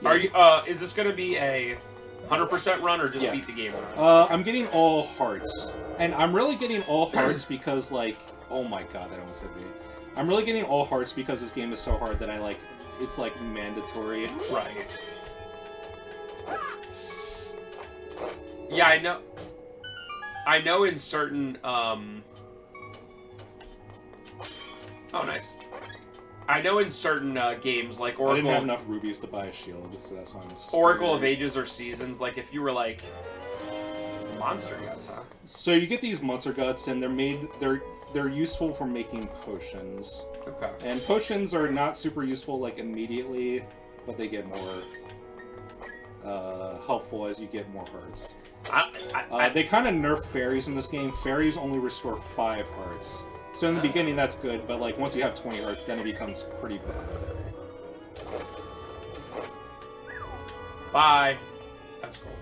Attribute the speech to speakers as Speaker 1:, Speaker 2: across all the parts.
Speaker 1: Yeah.
Speaker 2: Are you? Is this going to be a 100% run or just beat the game run?
Speaker 1: I'm getting all hearts, and I'm really getting all hearts because like, oh my god, that almost hit me. I'm really getting all hearts because this game is so hard that I like. It's like mandatory.
Speaker 2: Right. Yeah, I know. I know in certain. Oh, nice. I know in certain games like Oracle.
Speaker 1: I didn't have enough rubies to buy a shield, so that's why I'm. Scared.
Speaker 2: Oracle of Ages or Seasons, like if you were like monster guts, huh?
Speaker 1: So you get these monster guts, and they're useful for making potions.
Speaker 2: Okay.
Speaker 1: And potions are not super useful like immediately, but they get more helpful as you get more hearts. They kind of nerf fairies in this game. Fairies only restore 5 hearts. So in the beginning that's good, but like once you have 20 hearts, then it becomes pretty bad.
Speaker 2: Bye. That's cool.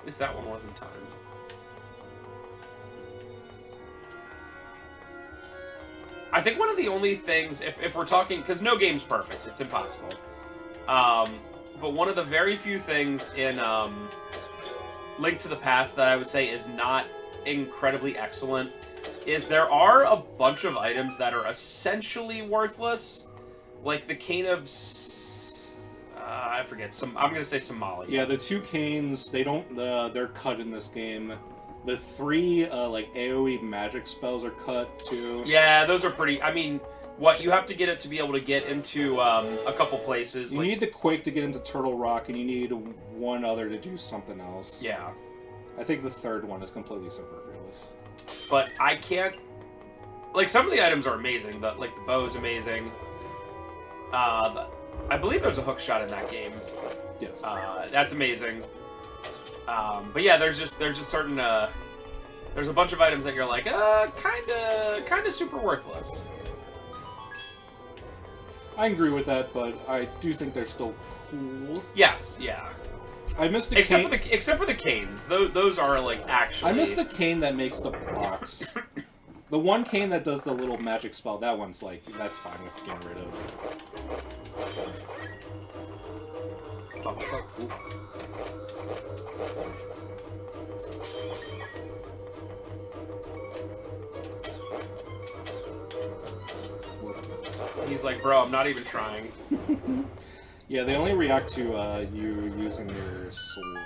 Speaker 2: At least that one wasn't timed. I think one of the only things, if we're talking, because no game's perfect, it's impossible. But one of the very few things in Link to the Past that I would say is not incredibly excellent is there are a bunch of items that are essentially worthless, like the cane of I forget I'm gonna say Somalia.
Speaker 1: Yeah, the 2 canes they're cut in this game. The 3 like AoE magic spells are cut too.
Speaker 2: Yeah, those are pretty. I mean, what you have to get it to be able to get into a couple places.
Speaker 1: You need the Quake to get into Turtle Rock, and you need one other to do something else.
Speaker 2: Yeah.
Speaker 1: I think the 3rd one is completely superfluous.
Speaker 2: But I can't. Like some of the items are amazing. The bow is amazing. I believe there's a hook shot in that game.
Speaker 1: Yes.
Speaker 2: That's amazing. But yeah, there's just certain there's a bunch of items that you're like kind of super worthless.
Speaker 1: I agree with that, but I do think they're still cool.
Speaker 2: Yes, yeah.
Speaker 1: I missed the
Speaker 2: except for the canes. Those are like actually.
Speaker 1: I missed the cane that makes the blocks. The one cane that does the little magic spell. That one's like that's fine with getting rid of.
Speaker 2: He's like, bro, I'm not even trying.
Speaker 1: Yeah, they only react to you using your sword.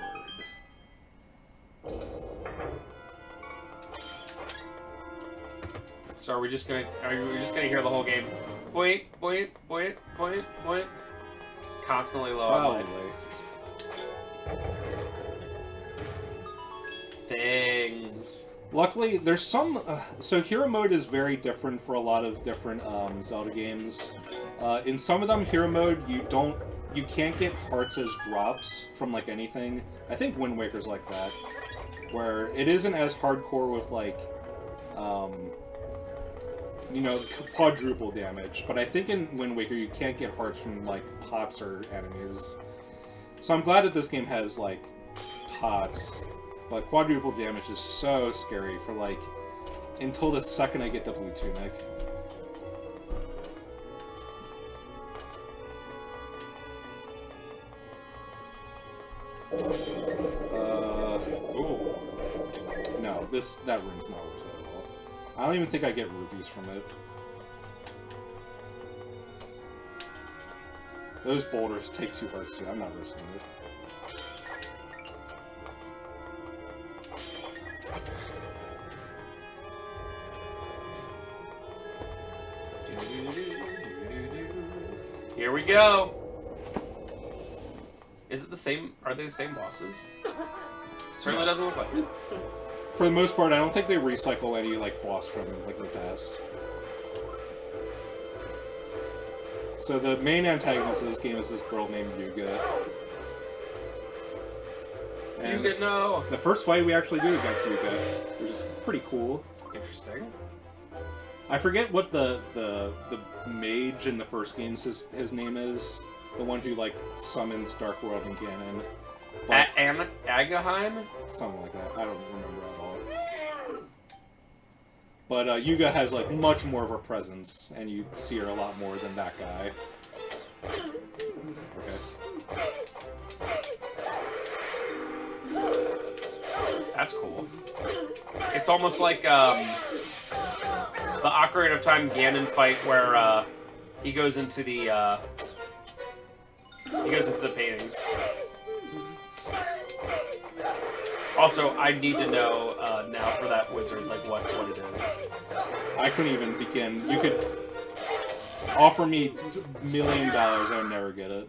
Speaker 2: So are we just gonna hear the whole game? Boing, boing, boing, boing, boing. Constantly low on life. Things.
Speaker 1: Luckily, there's some... so Hero Mode is very different for a lot of different Zelda games. In some of them, Hero Mode, you can't get hearts as drops from, like, anything. I think Wind Waker's like that. Where it isn't as hardcore with, like, you know, quadruple damage. But I think in Wind Waker, you can't get hearts from, like, pots or enemies. So I'm glad that this game has, like, pots. But quadruple damage is so scary for, like, until the second I get the blue tunic.
Speaker 2: Ooh.
Speaker 1: No, that room's not worth it at all. I don't even think I get rupees from it. Those boulders take 2 hearts too. I'm not risking it.
Speaker 2: Here we go. Is it the same? Are they the same bosses? Certainly doesn't look like it.
Speaker 1: For the most part, I don't think they recycle any like boss from like the past. So the main antagonist of this game is this girl named Yuga. And
Speaker 2: Yuga, no.
Speaker 1: The first fight we actually do against Yuga, which is pretty cool.
Speaker 2: Interesting.
Speaker 1: I forget what the mage in the first game's his name is. The one who like summons Dark World and Ganon.
Speaker 2: Agaheim?
Speaker 1: Something like that. I don't remember at all. But Yuga has like much more of a presence, and you see her a lot more than that guy. Okay.
Speaker 2: That's cool. It's almost like the Ocarina of Time Ganon fight where he goes into the paintings. Also, I need to know now for that wizard, like what it is.
Speaker 1: I couldn't even begin. You could offer me $1 million, I would never get it.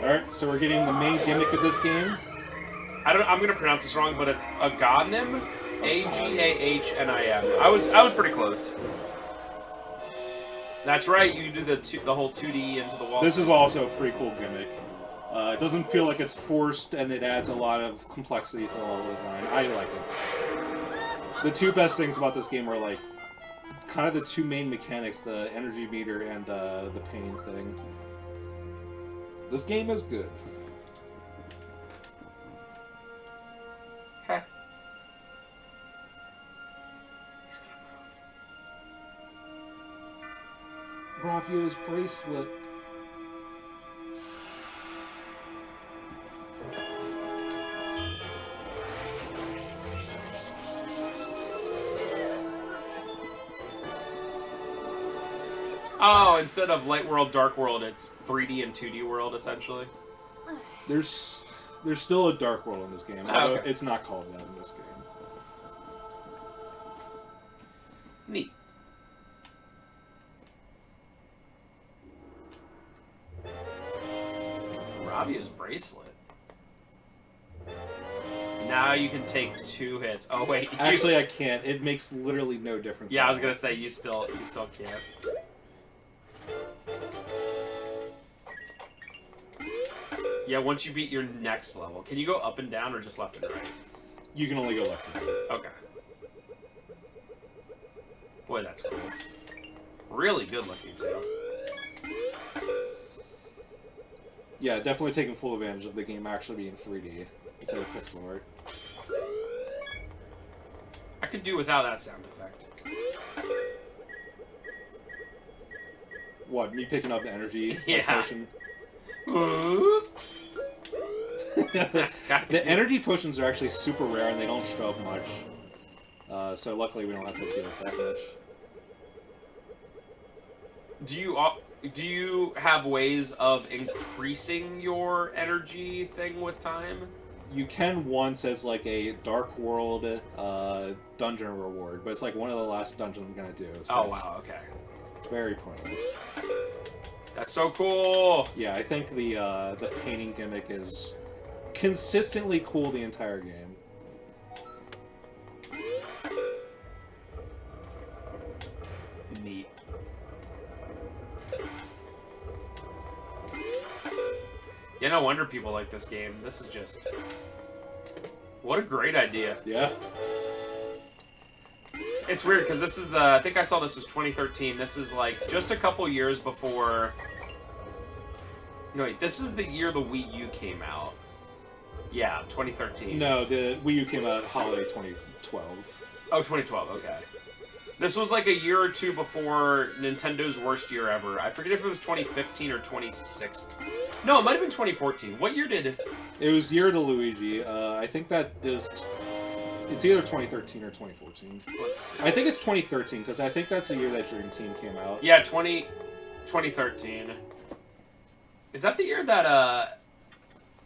Speaker 1: Alright, so we're getting the main gimmick of this game.
Speaker 2: I'm gonna pronounce this wrong, but it's Aghanim, Agahnim. I was pretty close. That's right. You do the whole 2D into the wall.
Speaker 1: This is also a pretty cool gimmick. It doesn't feel like it's forced, and it adds a lot of complexity to the level design. I like it. The two best things about this game are like kind of the two main mechanics: the energy meter and the pain thing. This game is good.
Speaker 2: Heh. He's gonna move.
Speaker 1: Ravio's bracelet.
Speaker 2: Oh, instead of Light World, Dark World, it's 3D and 2D world, essentially.
Speaker 1: There's still a Dark World in this game.
Speaker 2: Oh, okay.
Speaker 1: It's not called that in this game.
Speaker 2: Neat. Ravio's bracelet. Now you can take 2 hits. Oh wait.
Speaker 1: Actually, I can't. It makes literally no difference.
Speaker 2: Yeah, I was gonna say you still can't. Yeah, once you beat your next level, can you go up and down or just left and right?
Speaker 1: You can only go left and right.
Speaker 2: Okay. Boy, that's cool. Really good looking too.
Speaker 1: Yeah, definitely taking full advantage of the game actually being 3D instead of pixel art.
Speaker 2: I could do without that sound effect.
Speaker 1: What, me picking up the energy
Speaker 2: Yeah.
Speaker 1: potion? The energy potions are actually super rare and they don't show up much. So luckily we don't have to deal with that much.
Speaker 2: Do you have ways of increasing your energy thing with time?
Speaker 1: You can once as like a Dark World dungeon reward, but it's like one of the last dungeons I'm gonna do. So
Speaker 2: Oh wow, okay.
Speaker 1: It's very pointless.
Speaker 2: That's so cool!
Speaker 1: Yeah, I think the painting gimmick is consistently cool the entire game.
Speaker 2: Neat. Yeah, no wonder people like this game. This is just... What a great idea.
Speaker 1: Yeah.
Speaker 2: It's weird, because this is I think I saw this was 2013. This is, like, just a couple years before... No, wait, this is the year the Wii U came out. Yeah, 2013.
Speaker 1: No, the Wii U came out holiday 2012.
Speaker 2: Oh, 2012, okay. This was like a year or two before Nintendo's worst year ever. I forget if it was 2015 or 2016. No, it might have been 2014. What year did...
Speaker 1: It was year to Luigi. I think that is... It's either 2013 or 2014.
Speaker 2: Let's see.
Speaker 1: I think it's 2013, because I think that's the year that Dream Team came out.
Speaker 2: Yeah, 2013. Is that the year that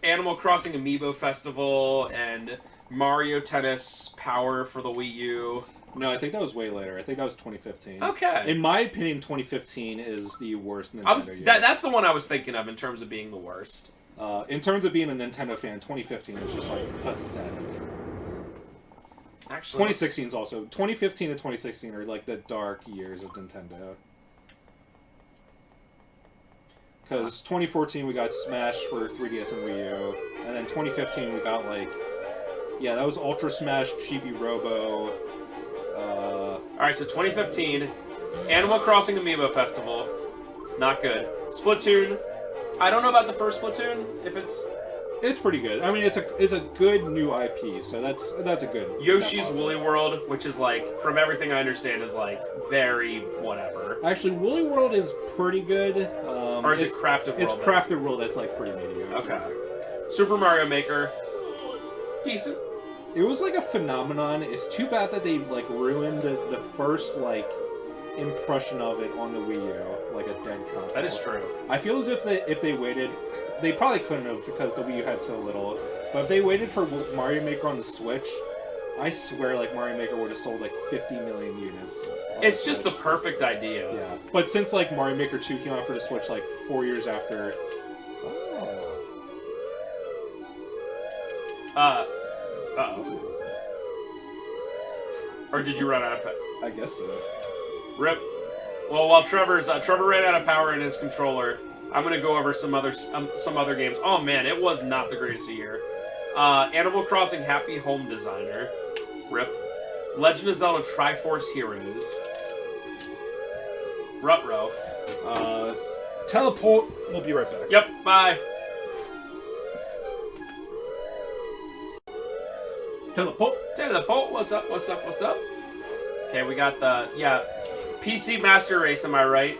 Speaker 2: Animal Crossing Amiibo Festival and Mario Tennis Power for the Wii U?
Speaker 1: No, I think that was way later. I think that was 2015.
Speaker 2: Okay.
Speaker 1: In my opinion, 2015 is the worst Nintendo year.
Speaker 2: That's the one I was thinking of in terms of being the worst.
Speaker 1: In terms of being a Nintendo fan, 2015 is just, like, pathetic.
Speaker 2: Actually,
Speaker 1: 2016 is also... 2015 to 2016 are, like, the dark years of Nintendo. Because 2014 we got Smash for 3DS and Wii U, and then 2015 we got, like... Yeah, that was Ultra Smash, Chibi Robo...
Speaker 2: Alright, so 2015, Animal Crossing Amiibo Festival, not good. Splatoon, I don't know about the first Splatoon, if it's
Speaker 1: It's pretty good. I mean, it's a good new IP, so that's a good.
Speaker 2: Yoshi's Woolly World, which is like, from everything I understand, is like very whatever.
Speaker 1: Actually, Woolly World is pretty good.
Speaker 2: Or is it Crafted World?
Speaker 1: It's Crafted World that's like pretty mediocre.
Speaker 2: Okay. Super Mario Maker, decent.
Speaker 1: It was like a phenomenon. It's too bad that they like ruined the first like impression of it on the Wii U, like a dead console.
Speaker 2: That is true.
Speaker 1: I feel as if they waited, they probably couldn't have because the Wii U had so little. But if they waited for Mario Maker on the Switch, I swear like Mario Maker would have sold like 50 million units.
Speaker 2: It's just the perfect idea.
Speaker 1: Yeah. But since like Mario Maker 2 came out for the Switch like 4 years after.
Speaker 2: Uh-oh. Or did you run out of time?
Speaker 1: I guess so.
Speaker 2: Rip. Well, while Trevor ran out of power in his controller, I'm gonna go over some other games. Oh man, it was not the greatest year. Animal Crossing Happy Home Designer. Rip. Legend of Zelda Triforce Heroes. Rutro.
Speaker 1: Teleport. We'll be right back.
Speaker 2: Yep. Bye.
Speaker 1: Teleport.
Speaker 2: What's up? What's up? What's up? Okay, we got the PC Master Race. Am I right?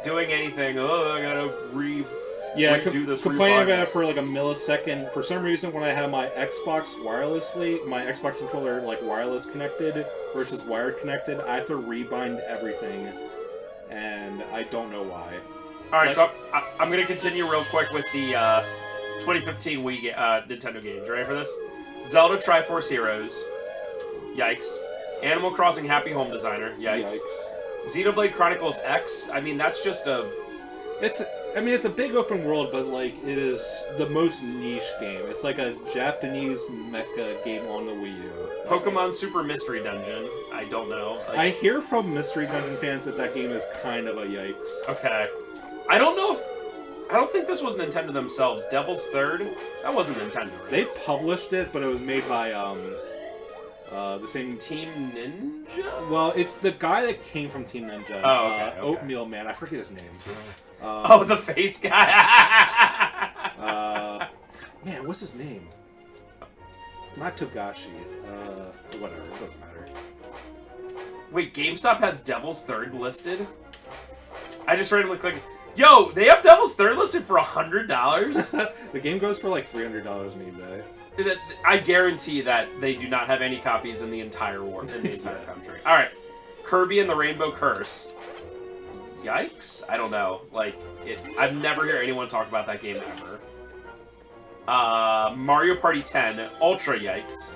Speaker 2: Doing anything? Oh, I gotta redo this.
Speaker 1: Complaining about it for like a millisecond. For some reason, when I have my Xbox wirelessly, my Xbox controller like wireless connected versus wired connected, I have to rebind everything, and I don't know why.
Speaker 2: All right, so I'm gonna continue real quick with the 2015 Wii Nintendo games. Ready for this? Zelda Triforce Heroes. Yikes. Animal Crossing Happy Home Designer. Yikes. Xenoblade Chronicles X. I mean, that's just a...
Speaker 1: It's a big open world, but like it is the most niche game. It's like a Japanese mecha game on the Wii U.
Speaker 2: Pokemon Super Mystery Dungeon. I don't know.
Speaker 1: I hear from Mystery Dungeon fans that game is kind of a yikes.
Speaker 2: Okay. I don't think this was Nintendo themselves. Devil's Third? That wasn't Nintendo, right?
Speaker 1: They published it, but it was made by the same
Speaker 2: Team Ninja?
Speaker 1: Well, it's the guy that came from Team Ninja.
Speaker 2: Oh, okay.
Speaker 1: Oatmeal Man. I forget his name.
Speaker 2: The face guy.
Speaker 1: Man, what's his name? Not Togashi. Whatever. It doesn't matter.
Speaker 2: Wait, GameStop has Devil's Third listed? I just randomly clicked. Yo, they have Devil's Third listed for $100?
Speaker 1: The game goes for like $300 on eBay.
Speaker 2: I guarantee that they do not have any copies in the entire world, in the entire country. All right, Kirby and the Rainbow Curse. Yikes! I don't know. Like I've never heard anyone talk about that game ever. Mario Party 10. Ultra yikes.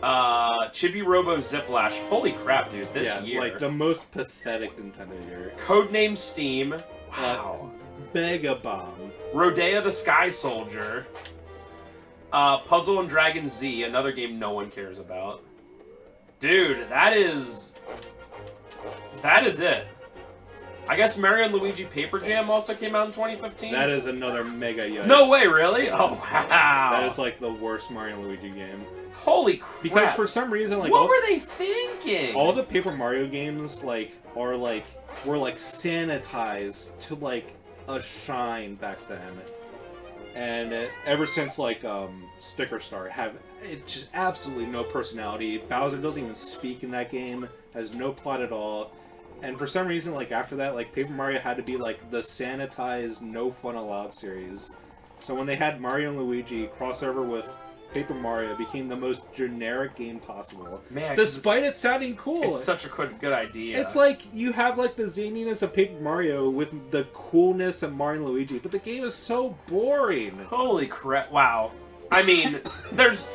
Speaker 2: Chibi Robo Ziplash. Holy crap, dude! This year,
Speaker 1: like the most pathetic Nintendo year.
Speaker 2: Codename Steam. Wow.
Speaker 1: Mega Bomb.
Speaker 2: Rodea the Sky Soldier. Puzzle and Dragon Z, another game no one cares about. Dude, that is it. I guess Mario and Luigi Paper Jam also came out in 2015?
Speaker 1: That is another mega yikes.
Speaker 2: No way, really? Oh, wow.
Speaker 1: That is like the worst Mario and Luigi game.
Speaker 2: Holy crap.
Speaker 1: Because for some reason, like...
Speaker 2: What were they thinking?
Speaker 1: All the Paper Mario games, like, were sanitized to, like, a shine back then. And ever since, like, Sticker Star, it's just absolutely no personality. Bowser doesn't even speak in that game, has no plot at all. And for some reason, like, after that, like, Paper Mario had to be, like, the sanitized, no fun allowed series. So when they had Mario and Luigi crossover with Paper Mario, it became the most generic game possible.
Speaker 2: Man,
Speaker 1: despite it sounding cool.
Speaker 2: It's such a good idea.
Speaker 1: It's like, you have, like, the zaniness of Paper Mario with the coolness of Mario and Luigi, but the game is so boring.
Speaker 2: Holy crap, wow. I mean, there's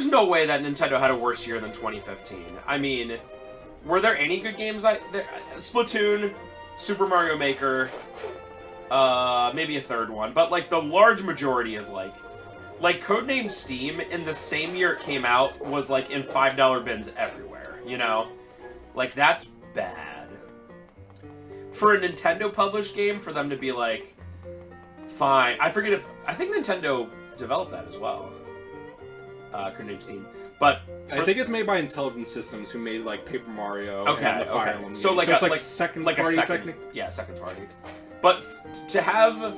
Speaker 2: no way that Nintendo had a worse year than 2015. I mean... Were there any good games? Splatoon, Super Mario Maker, maybe a third one, but like the large majority is like Codename Steam in the same year it came out was like in $5 bins everywhere. You know, like that's bad for a Nintendo published game for them to be like, fine. I think Nintendo developed that as well. Codename Steam. But
Speaker 1: I think it's made by Intelligent Systems, who made like Paper Mario and the Fire Emblem.
Speaker 2: So like
Speaker 1: it's like second party,
Speaker 2: second party. But to have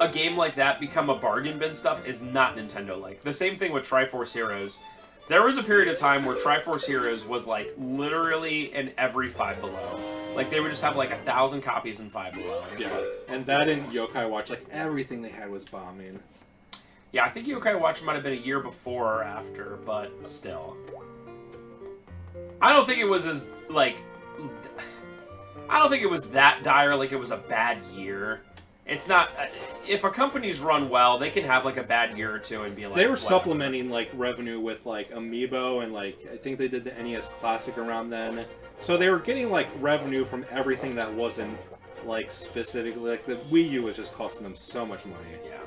Speaker 2: a game like that become a bargain bin stuff is not Nintendo-like. The same thing with Triforce Heroes. There was a period of time where Triforce Heroes was, like, literally in every Five Below. Like, they would just have, like, 1,000 copies in Five Below.
Speaker 1: Yeah, and that in Yokai Watch, like, everything they had was bombing.
Speaker 2: Yeah, I think Yokai Watch might have been a year before or after, but still. I don't think it was as, like... I don't think it was that dire, like it was a bad year. It's not... if a company's run well, they can have, like, a bad year or two and be like...
Speaker 1: They were
Speaker 2: whatever.
Speaker 1: supplementing, like, revenue with, like, Amiibo, and, like, I think they did the NES Classic around then. So they were getting, like, revenue from everything that wasn't, like, specifically... Like, the Wii U was just costing them so much money.
Speaker 2: Yeah.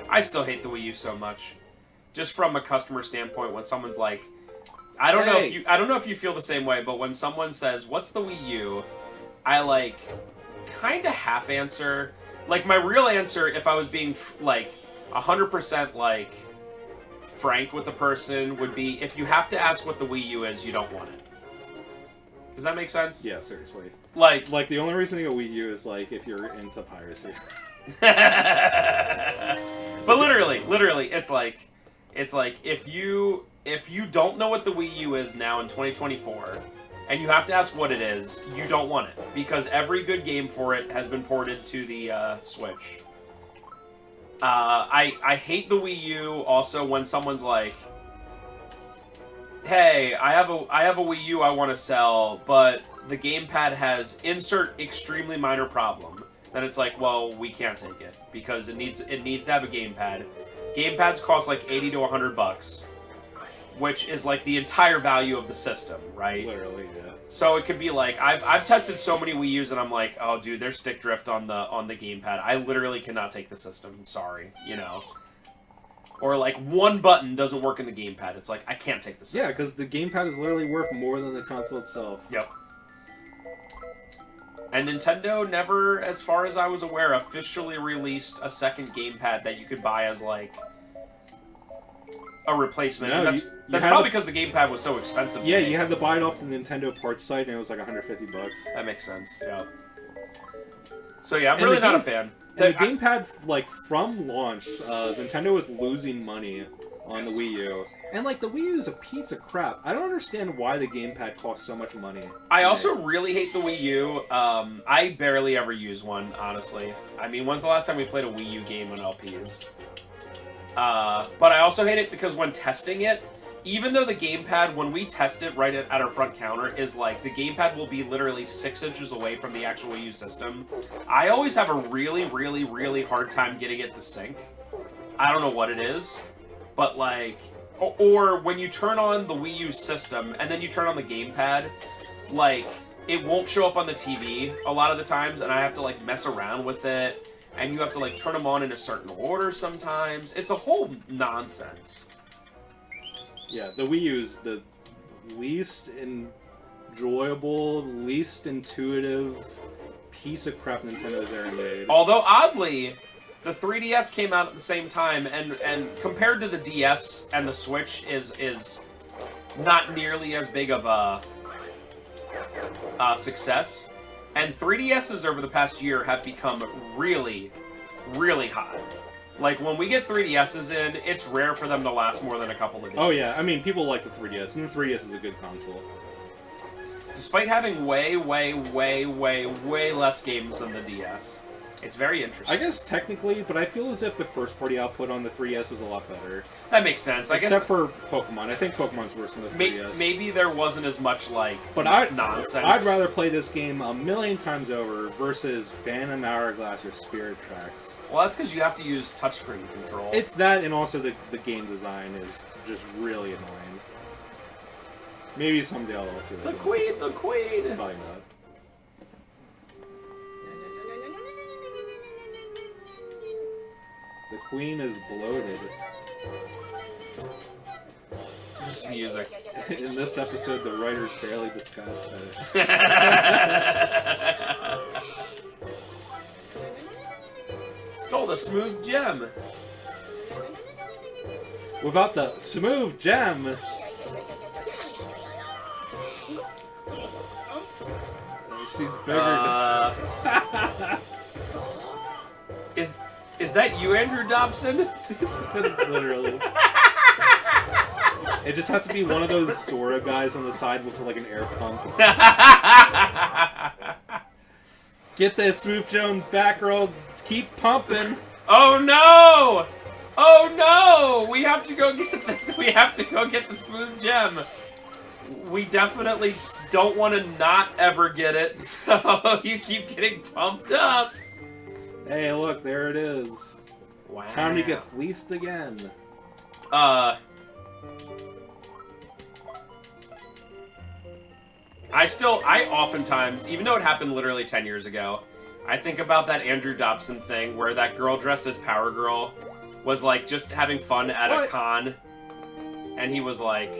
Speaker 2: I still hate the Wii U so much. Just from a customer standpoint, when someone's like... I don't know if you feel the same way, but when someone says, "What's the Wii U?" I, like... kind of half answer. Like, my real answer, if I was being like 100% like frank with the person, would be, if you have to ask what the Wii U is, you don't want it. Does that make sense?
Speaker 1: Yeah, seriously.
Speaker 2: Like
Speaker 1: the only reason to get Wii U is like if you're into piracy.
Speaker 2: But literally, it's like if you don't know what the Wii U is now in 2024. And you have to ask what it is, you don't want it. Because every good game for it has been ported to the Switch. I hate the Wii U also when someone's like, hey, I have a Wii U I want to sell, but the gamepad has insert extremely minor problem. Then it's like, well, we can't take it. Because it needs to have a gamepad. Gamepads cost like $80 to $100. Which is like the entire value of the system, right?
Speaker 1: Literally, yeah.
Speaker 2: So it could be like I've tested so many Wii U's and I'm like, oh dude, there's stick drift on the gamepad. I literally cannot take the system. Sorry, you know. Or like one button doesn't work in the gamepad. It's like I can't take the system.
Speaker 1: Yeah, because the gamepad is literally worth more than the console itself.
Speaker 2: Yep. And Nintendo never, as far as I was aware, officially released a second gamepad that you could buy as like a replacement.
Speaker 1: No,
Speaker 2: and that's probably because the gamepad was so expensive.
Speaker 1: Yeah, you had to buy it off the Nintendo parts site, and it was like $150.
Speaker 2: That makes sense. Yeah. So yeah, I'm really not a fan.
Speaker 1: And the gamepad, like from launch, Nintendo was losing money on the Wii U, and like the Wii U is a piece of crap. I don't understand why the gamepad costs so much money.
Speaker 2: I also really hate the Wii U. I barely ever use one, honestly. I mean, when's the last time we played a Wii U game on LPs? But I also hate it because when testing it, even though the gamepad, when we test it right at our front counter, is like, the gamepad will be literally 6 inches away from the actual Wii U system, I always have a really, really, really hard time getting it to sync. I don't know what it is, but like, or when you turn on the Wii U system and then you turn on the gamepad, like, it won't show up on the TV a lot of the times, and I have to like mess around with it. And you have to, like, turn them on in a certain order sometimes. It's a whole nonsense.
Speaker 1: Yeah, the Wii U is the least enjoyable, least intuitive piece of crap Nintendo has ever made.
Speaker 2: Although, oddly, the 3DS came out at the same time, and compared to the DS and the Switch is not nearly as big of a success. And 3DSs over the past year have become really, really hot. Like, when we get 3DSs in, it's rare for them to last more than a couple of days.
Speaker 1: Oh yeah, I mean, people like the 3DS, and the 3DS is a good console.
Speaker 2: Despite having way, way, way, way, way less games than the DS. It's very interesting.
Speaker 1: I guess technically, but I feel as if the first-party output on the 3DS was a lot better.
Speaker 2: That makes sense.
Speaker 1: Except for Pokemon. I think Pokemon's worse than the 3DS.
Speaker 2: Maybe there wasn't as much, like, nonsense.
Speaker 1: I'd rather play this game a million times over versus Phantom Hourglass or Spirit Tracks.
Speaker 2: Well, that's because you have to use touchscreen control.
Speaker 1: It's that, and also the game design is just really annoying. Maybe someday I'll look through it.
Speaker 2: The Queen!
Speaker 1: Probably not. The Queen is bloated.
Speaker 2: This music.
Speaker 1: In this episode, the writers barely discussed fetish.
Speaker 2: Stole the smooth gem.
Speaker 1: Without the smooth gem. She's bigger.
Speaker 2: Is that you, Andrew Dobson?
Speaker 1: Literally. It just has to be one of those Zora guys on the side with like an air pump. Get this, Smooth Joan Batgirl. Keep pumping.
Speaker 2: Oh no! Oh no! We have to go get this. We have to go get the smooth gem. We definitely don't want to not ever get it, so you keep getting pumped up.
Speaker 1: Hey, look, there it is.
Speaker 2: Wow.
Speaker 1: Time to get fleeced again.
Speaker 2: I oftentimes, even though it happened literally 10 years ago, I think about that Andrew Dobson thing where that girl dressed as Power Girl was like just having fun at a con, and he was like,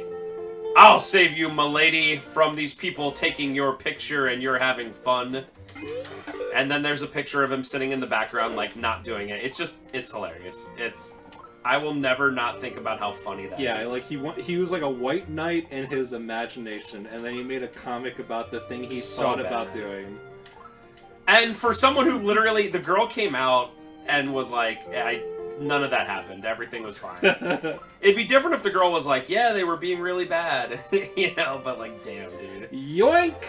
Speaker 2: "I'll save you, m'lady, from these people taking your picture and you're having fun." And then there's a picture of him sitting in the background, like, not doing it. It's hilarious. I will never not think about how funny that is.
Speaker 1: Yeah, like he was like a white knight in his imagination, and then he made a comic about the thing he thought about doing.
Speaker 2: And for someone who literally, the girl came out and was like, none of that happened. Everything was fine. It'd be different if the girl was like, yeah, they were being really bad. You know, but like, damn, dude.
Speaker 1: Yoink!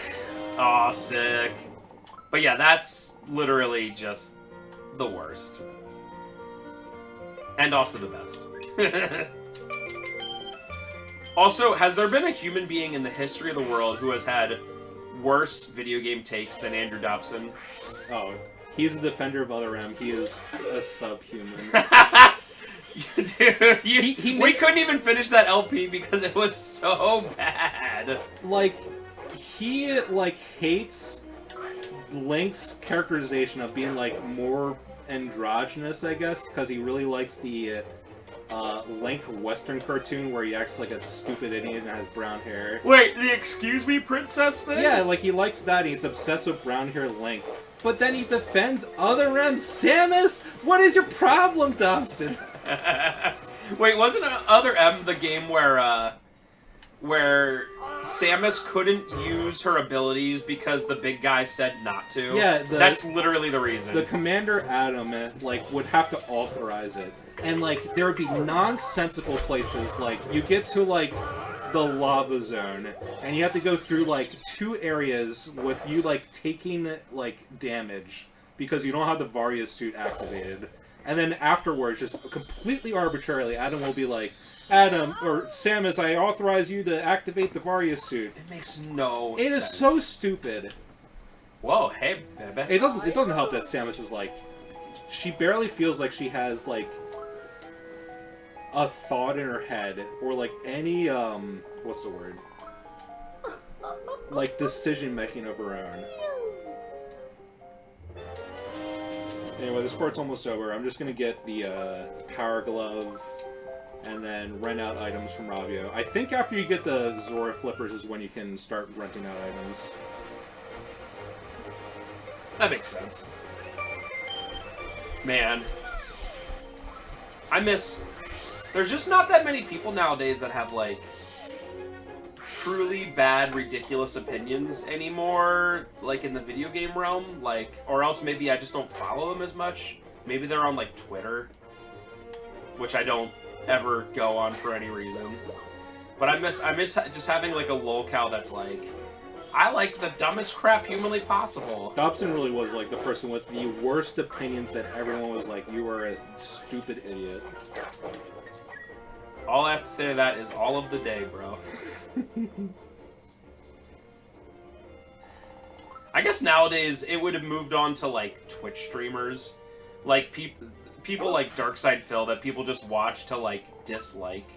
Speaker 2: Aw, sick. But yeah, that's literally just the worst. And also the best. Also, has there been a human being in the history of the world who has had worse video game takes than Andrew Dobson?
Speaker 1: Oh, he's a defender of Other M. He is a subhuman.
Speaker 2: Dude, we couldn't even finish that LP because it was so bad.
Speaker 1: Like, he, like, hates Link's characterization of being, like, more androgynous, I guess, because he really likes the Link Western cartoon where he acts like a stupid idiot and has brown hair.
Speaker 2: Wait, the excuse me princess thing?
Speaker 1: Yeah, like he likes that and he's obsessed with brown hair Link. But then he defends Other M. Samus? What is your problem, Dobson?
Speaker 2: Wait, wasn't Other M the game where Samus couldn't use her abilities because the big guy said not to?
Speaker 1: Yeah,
Speaker 2: that's literally the reason.
Speaker 1: The Commander Adam, like, would have to authorize it. And, like, there would be nonsensical places, like, you get to, like, the lava zone, and you have to go through, like, 2 areas with you, like, taking, like, damage, because you don't have the Varia suit activated. And then afterwards, just completely arbitrarily, Adam will be like, Adam, or Samus, I authorize you to activate the Varia suit.
Speaker 2: It makes no sense.
Speaker 1: It is so stupid.
Speaker 2: Whoa, hey, baby.
Speaker 1: It doesn't help that Samus is, like, she barely feels like she has, like, a thought in her head, or, like, any, what's the word? Like, decision-making of her own. Anyway, this part's almost over. I'm just gonna get the, Power Glove, and then rent out items from Ravio. I think after you get the Zora Flippers is when you can start renting out items.
Speaker 2: That makes sense. Man. There's just not that many people nowadays that have, like, truly bad, ridiculous opinions anymore, like, in the video game realm, like, or else maybe I just don't follow them as much. Maybe they're on, like, Twitter, which I don't ever go on for any reason. But I miss just having, like, a lolcow that's like, I like the dumbest crap humanly possible.
Speaker 1: Dobson really was, like, the person with the worst opinions that everyone was like, you are a stupid idiot.
Speaker 2: All I have to say to that is all of the day, bro. I guess nowadays it would have moved on to, like, Twitch streamers. Like, people like Darkside Phil that people just watch to, like, dislike.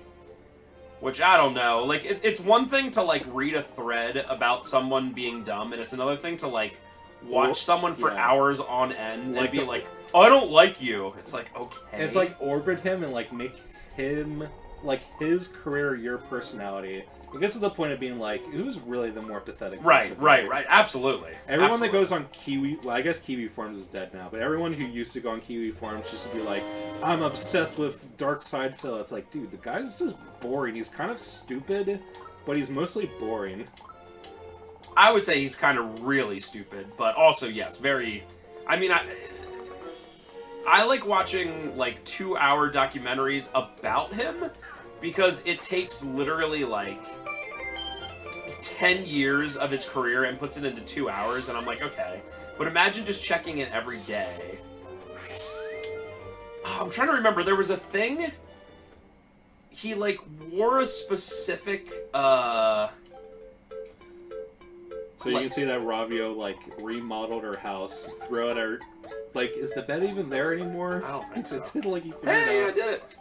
Speaker 2: Which, I don't know. Like, it's one thing to, like, read a thread about someone being dumb, and it's another thing to, like, watch someone for hours on end and be like, oh, I don't like you. It's like, okay.
Speaker 1: It's like, orbit him and, like, make him, like, his career your personality. I guess to the point of being like, who's really the more pathetic person?
Speaker 2: Right. Absolutely.
Speaker 1: Everyone that goes on Kiwi... Well, I guess Kiwi Forums is dead now, but everyone who used to go on Kiwi Forums just to be like, I'm obsessed with Darkside Phil. It's like, dude, the guy's just boring. He's kind of stupid, but he's mostly boring.
Speaker 2: I would say he's kind of really stupid, but also, yes, very... I mean, I like watching like 2-hour documentaries about him because it takes literally like 10 years of his career and puts it into 2 hours, and I'm like, okay. But imagine just checking it every day. Oh, I'm trying to remember. There was a thing. He like wore a specific.
Speaker 1: So you can see that Ravio like remodeled her house, threw out her. Like, is the bed even there anymore?
Speaker 2: I don't think so.
Speaker 1: It's like he threw
Speaker 2: Hey,
Speaker 1: it
Speaker 2: I
Speaker 1: out.
Speaker 2: did it.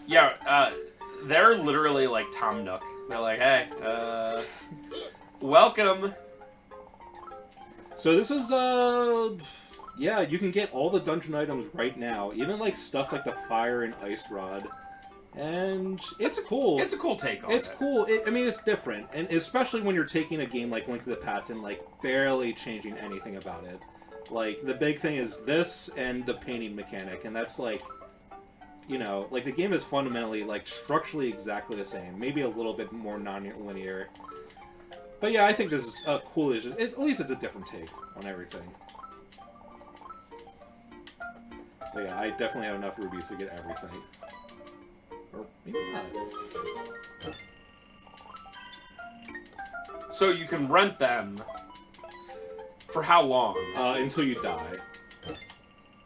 Speaker 2: Yeah, they're literally like Tom Nook. They're like, hey, welcome.
Speaker 1: So this is yeah, you can get all the dungeon items right now, even like stuff like the fire and ice rod, and it's cool.
Speaker 2: It's a cool take on it.
Speaker 1: It's cool. I mean, it's different, and especially when you're taking a game like Link to the Past and like barely changing anything about it. Like the big thing is this and the painting mechanic, and that's like, you know, like the game is fundamentally like structurally exactly the same, maybe a little bit more non-linear. But yeah, I think this is cool. At least it's a different take on everything. But yeah, I definitely have enough rubies to get everything. Or maybe not.
Speaker 2: So you can rent them for how long?
Speaker 1: Until you die.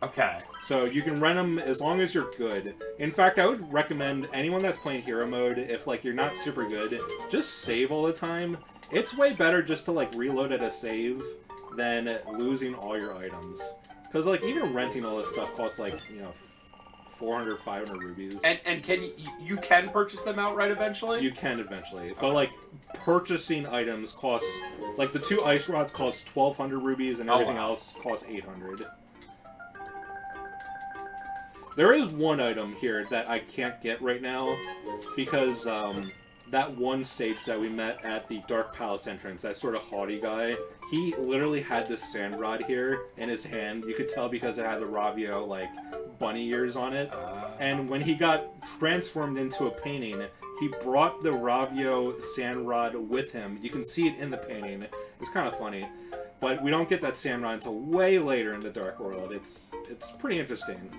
Speaker 2: Okay.
Speaker 1: So you can rent them as long as you're good. In fact, I would recommend anyone that's playing hero mode, if like you're not super good, just save all the time. It's way better just to like reload at a save than losing all your items. Because like even renting all this stuff costs like, you know, 400, 500 rubies.
Speaker 2: And can you can purchase them outright eventually?
Speaker 1: You can eventually. But like purchasing items costs, like the 2 ice rods cost 1,200 rubies and everything else costs 800. There is one item here that I can't get right now because that one sage that we met at the Dark Palace entrance, that sort of haughty guy, he literally had this sand rod here in his hand. You could tell because it had the Ravio, like, bunny ears on it. And when he got transformed into a painting, he brought the Ravio sand rod with him. You can see it in the painting. It's kind of funny. But we don't get that sand rod until way later in the Dark World. It's pretty interesting.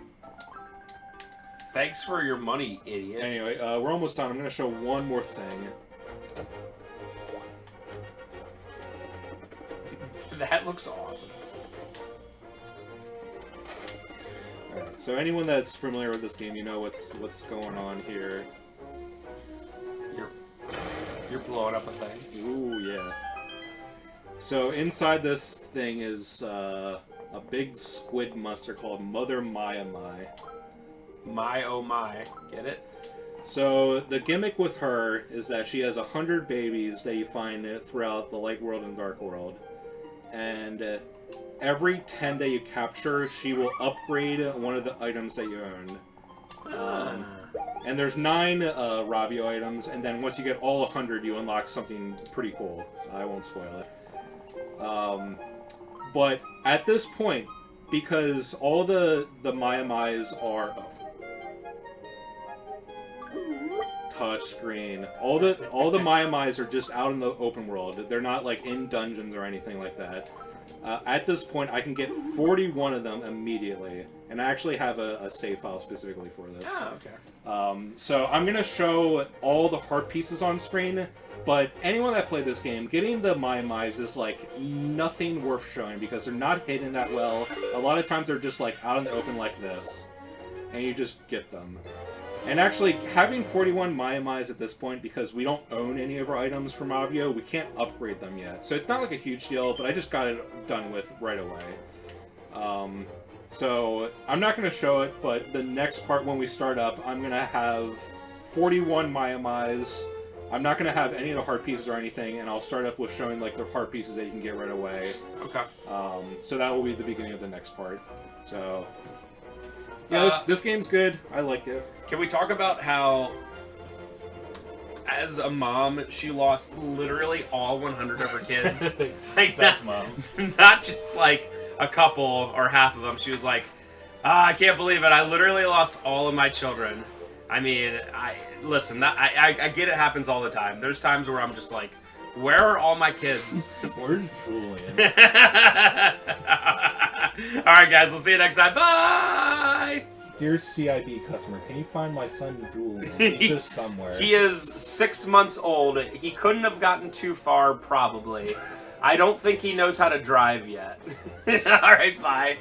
Speaker 2: Thanks for your money, idiot.
Speaker 1: Anyway, we're almost done. I'm going to show one more thing.
Speaker 2: That looks awesome.
Speaker 1: Alright, so anyone that's familiar with this game, you know what's going on here.
Speaker 2: You're blowing up a thing.
Speaker 1: Ooh, yeah. So inside this thing is a big squid monster called Mother Maya Mai.
Speaker 2: My oh my. Get it?
Speaker 1: So the gimmick with her is that she has 100 babies that you find throughout the Light World and Dark World. And every 10 that you capture, she will upgrade one of the items that you own. And there's 9 Ravio items, and then once you get all 100, you unlock something pretty cool. I won't spoil it. But at this point, because all the Maya Mai's are touchscreen, all the Maya Mai's are just out in the open world. They're not like in dungeons or anything like that. At this point, I can get 41 of them immediately, and I actually have a save file specifically for this.
Speaker 2: Oh, okay.
Speaker 1: So I'm going to show all the heart pieces on screen, but anyone that played this game, getting the Maya Mai's is like nothing worth showing because they're not hidden that well. A lot of times they're just like out in the open like this, and you just get them. And actually, having 41 Maya Mai's at this point, because we don't own any of our items from Ravio, we can't upgrade them yet. So it's not like a huge deal, but I just got it done with right away. So I'm not going to show it, but the next part when we start up, I'm going to have 41 Maya Mai's. I'm not going to have any of the heart pieces or anything, and I'll start up with showing like the heart pieces that you can get right away.
Speaker 2: Okay.
Speaker 1: So that will be the beginning of the next part. So yeah, this game's good. I like it.
Speaker 2: Can we talk about how, as a mom, she lost literally all 100 of her kids? Like,
Speaker 3: Best mom.
Speaker 2: Not just like a couple or half of them. She was like, I can't believe it. I literally lost all of my children. I mean, listen, I get it happens all the time. There's times where I'm just like, where are all my kids?
Speaker 3: Where's Julian?
Speaker 2: All right, guys. We'll see you next time. Bye!
Speaker 1: Dear CIB customer, can you find my son Julian? He's just somewhere.
Speaker 2: He is 6 months old. He couldn't have gotten too far, probably. I don't think he knows how to drive yet. Alright, bye.